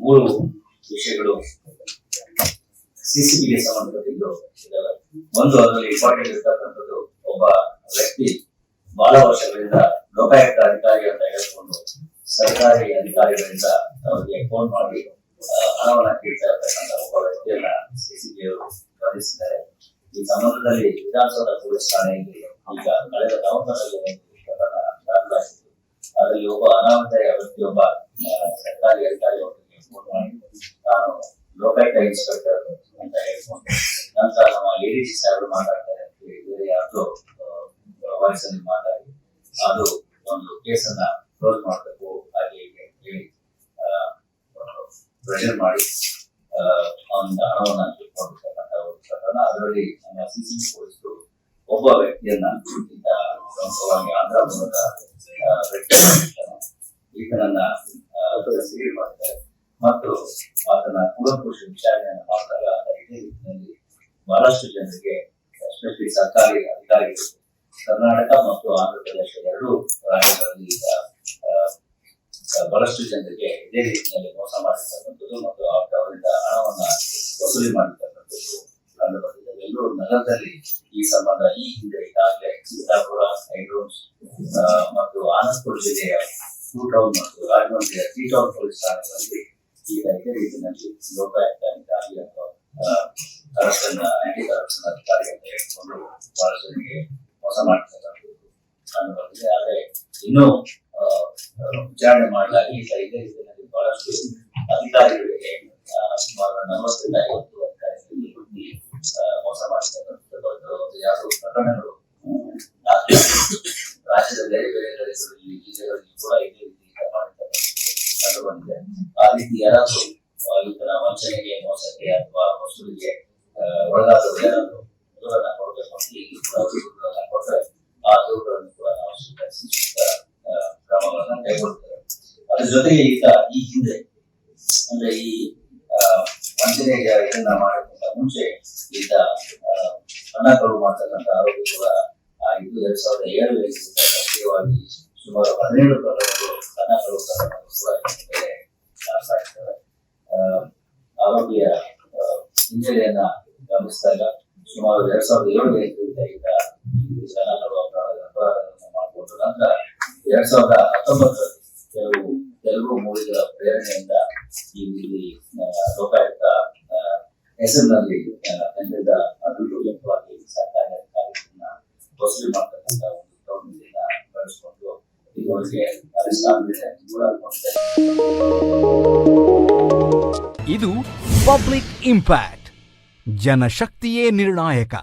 ಮೂರು ವಿಷಯಗಳು ಸಿಸಿಬಿಗೆ ಸಂಬಂಧಪಟ್ಟಿದ್ದು ಇದ್ದಾವೆ. ಒಂದು ಅದರಲ್ಲಿ ಇಂಪಾರ್ಟೆಂಟ್ ಇರ್ತಕ್ಕಂಥದ್ದು, ಒಬ್ಬ ವ್ಯಕ್ತಿ ಬಹಳ ವರ್ಷಗಳಿಂದ ಲೋಕಾಯುಕ್ತ ಅಧಿಕಾರಿ ಅಂತ ಹೇಳ್ಕೊಂಡು ಸರ್ಕಾರಿ ಅಧಿಕಾರಿಗಳಿಂದ ಅವರಿಗೆ ಫೋನ್ ಮಾಡಿ ಹಣವನ್ನ ಕೇಳ್ತಾ ಇರ್ತಕ್ಕಂಥ ಒಬ್ಬ ವ್ಯಕ್ತಿಯನ್ನ ಸಿಸಿಬಿ ಅವರು ಬಂಧಿಸಿದ್ದಾರೆ. ಈ ಸಂಬಂಧದಲ್ಲಿ ವಿಧಾನಸೌಧ ಪೊಲೀಸ್ ಠಾಣೆಯಲ್ಲಿ ಈಗ ಕಳೆದ ನವೆಂಬರ್ನಲ್ಲಿ ಪ್ರಕರಣ ದಾಖಲಾಗಿತ್ತು. ಅದರಲ್ಲಿ ಒಬ್ಬ ಅನಾಹುತ ವ್ಯಕ್ತಿಯೊಬ್ಬ ಸರ್ಕಾರಿ ಅಧಿಕಾರಿ ಅವರಿಗೆ ಫೋನ್ ಮಾಡಿ ನಾನು ಲೋಕಾಯುಕ್ತ ಇನ್ಸ್ಪೆಕ್ಟರ್ ಅಂತ ಹೇಳ್ಕೊಂಡು ನಂತರ ನಮ್ಮ ಎಡಿಜಿ ಸಾಹೇಬರು ಮಾತಾಡ್ತಾರೆ ಅಂತ ಹೇಳಿದ್ರೆ ಯಾರು ವಾಯ್ಸಲ್ಲಿ ಮಾತಾಡಿ ಅದು ಒಂದು ಕೇಸನ್ನ ಕ್ಲೋಸ್ ಮಾಡಬೇಕು ಹಾಗೆ ಹೇಳಿ ಪ್ರೆಷರ್ ಮಾಡಿ ಅವನ ಹಣವನ್ನ ಕಿತ್ಕೊಂಡಿರ್ತಕ್ಕಂಥ ಒಂದು ಪ್ರಕರಣ. ಅದರಲ್ಲಿ ನಮ್ಮ ಸಿಸಿಬಿ ಪೊಲೀಸರು ಒಬ್ಬ ವ್ಯಕ್ತಿಯನ್ನ ಪ್ರಮುಖವಾಗಿ ಆಂಧ್ರ ಮೂಲದ ಈತನನ್ನ ಸಿಗಿಲ್ ಮಾಡ್ತಾರೆ ಮತ್ತು ಆತನ ಕೂಲಂಕುಷ ವಿಚಾರಣೆಯನ್ನು ಮಾಡಿದಾಗ ಇದೇ ರೀತಿಯಲ್ಲಿ ಬಹಳಷ್ಟು ಜನರಿಗೆ, ಎಸ್ಪೆಷಲಿ ಸರ್ಕಾರಿ ಅಧಿಕಾರಿಗಳು, ಕರ್ನಾಟಕ ಮತ್ತು ಆಂಧ್ರ ಪ್ರದೇಶ ಎರಡೂ ರಾಜ್ಯಗಳಲ್ಲಿ ಈಗ ಬಹಳಷ್ಟು ಜನರಿಗೆ ಇದೇ ರೀತಿಯಲ್ಲಿ ಮೋಸ ಮಾಡಿರ್ತಕ್ಕಂಥದ್ದು ಮತ್ತು ಅವರಿಂದ ಹಣವನ್ನ ವಸೂಲಿ ಮಾಡಿರ್ತಕ್ಕಂಥದ್ದು ಕಂಡು ಬಂದಿದೆ. ಬೆಂಗಳೂರು ನಗರದಲ್ಲಿ ಈ ಸಂಬಂಧ ಈ ಹಿಂದೆ ಈಗಾಗಲೇ ಚಿತ್ತಾಪುರ, ಹೈಡ್ರೋನ್ಸ್ ಮತ್ತು ಆನಂದಪುರ ಜಿಲ್ಲೆಯ 2 ಟೌನ್ ಮತ್ತು ರಾಜಮಂಡ್ರಿಯ 3 ಟೌನ್ ಪೊಲೀಸ್ ಠಾಣೆಗಳಲ್ಲಿ ಈಗ ಇದೇ ರೀತಿಯಲ್ಲಿ ಲೋಕಾಯುಕ್ತ ಅಧಿಕಾರಿ ಅಥವಾ ಆಂಟಿ ಕರಪ್ಷನ್ ಅಧಿಕಾರಿ ಅಂತ ಹೇಳ್ಕೊಂಡು ಬಹಳಷ್ಟು ಜನರಿಗೆ ಮೋಸ ಮಾಡ್ತಕ್ಕಂಥದ್ದು ಕಂಡು ಬಂದಿದೆ. ಆದ್ರೆ ಇನ್ನೂ ವಿಚಾರಣೆ ಮಾಡಲಾಗಿ ಈಗ ಇದೇ ರೀತಿಯಲ್ಲಿ ಬಹಳಷ್ಟು ಅಧಿಕಾರಿಗಳಿಗೆ ಸುಮಾರು 40 ರಿಂದ 50 ಅಧಿಕಾರಿಗಳಿಗೆ ಮೋಸ ಮಾಡ್ತಕ್ಕಂಥದ್ದು ಯಾರು ಪ್ರಕರಣಗಳು ರಾಜ್ಯದ ಬೇರೆ ಬೇರೆ ಜಿಲ್ಲೆಗಳಲ್ಲಿ ಕೂಡ ಇದೇ ರೀತಿ ಮಾಡಿರ್ತಕ್ಕಂಥದ್ದು ಕಂಡು ಬಂದಿದೆ. ಆ ರೀತಿ ಯಾರಾದ್ರೂ ಈತನ ವಂಚನೆಗೆ, ಮೋಸಕ್ಕೆ ಅಥವಾ ವಸೂಲಿಗೆ ಒಳಗಾದವರು ಯಾರಾದ್ರೂ ದೂರನ್ನ ಕೊಡಬೇಕು ಅಂತ ಈಗ ದೂರನ್ನ ಕೊಟ್ಟರೆ ಆ ದೂರಗಳನ್ನು ಕೂಡ ನಾವು ಸ್ವೀಕರಿಸಿ ಕ್ರಮಗಳನ್ನು ಕೈಗೊಳ್ತೇವೆ. ಅದ್ರ ಜೊತೆಗೆ ಈಗ ಈ ಹಿಂದೆ ಅಂದ್ರೆ ಈ ವಂಚನೆಗೆ ಇದನ್ನ ಮಾಡೋಕ್ಕಿಂತ ಮುಂಚೆ ಈತ ಹಣ ಕಳುವು ಮಾಡ್ತಕ್ಕಂಥ ಆರೋಗ್ಯ ಕೂಡ ಆಗಿದ್ದು 2007 ಸಕ್ರಿಯವಾಗಿ ಸುಮಾರು 17 ಪ್ರಕರಣಗಳು ಹಣ ಕಳುವು ಕೂಡ ಸಾಗಿರ್ತವೆ. ಆರೋಗ್ಯ ಹಿನ್ನೆಲೆಯನ್ನ ಗಮನಿಸಿದಾಗ ಸುಮಾರು 2007 ಈಗ ಹಣ ಕಳುವು ಅಪರಾಧಗಳನ್ನು ಮಾಡಿಕೊಂಡು ನಂತರ 2019 ಕೆಲವು ಮೂಲಿಗಳ ಪ್ರೇರಣೆಯಿಂದ ಈ ಲೋಕಾಯುಕ್ತ ಹೆಸರಿನಲ್ಲಿ ತಂಡದ ಅಭಿವೃದ್ಧಿವಾಗಿ ಸರ್ಕಾರಿ ಅಧಿಕಾರಿಗಳನ್ನ ವಸೂಲಿ ಮಾಡ್ತಕ್ಕಂಥ ಒಂದು ಪ್ರವೃತ್ತಿಯನ್ನ ಬೆಳೆಸಿಕೊಂಡು ಇವರಿಗೆ ಅಧಿಷ್ಠಾನದಿಂದ ದೂರಗೊಂಡಿದೆ. ಇದು ಪಬ್ಲಿಕ್ ಇಂಪ್ಯಾಕ್ಟ್. ಜನಶಕ್ತಿಯೇ ನಿರ್ಣಾಯಕ.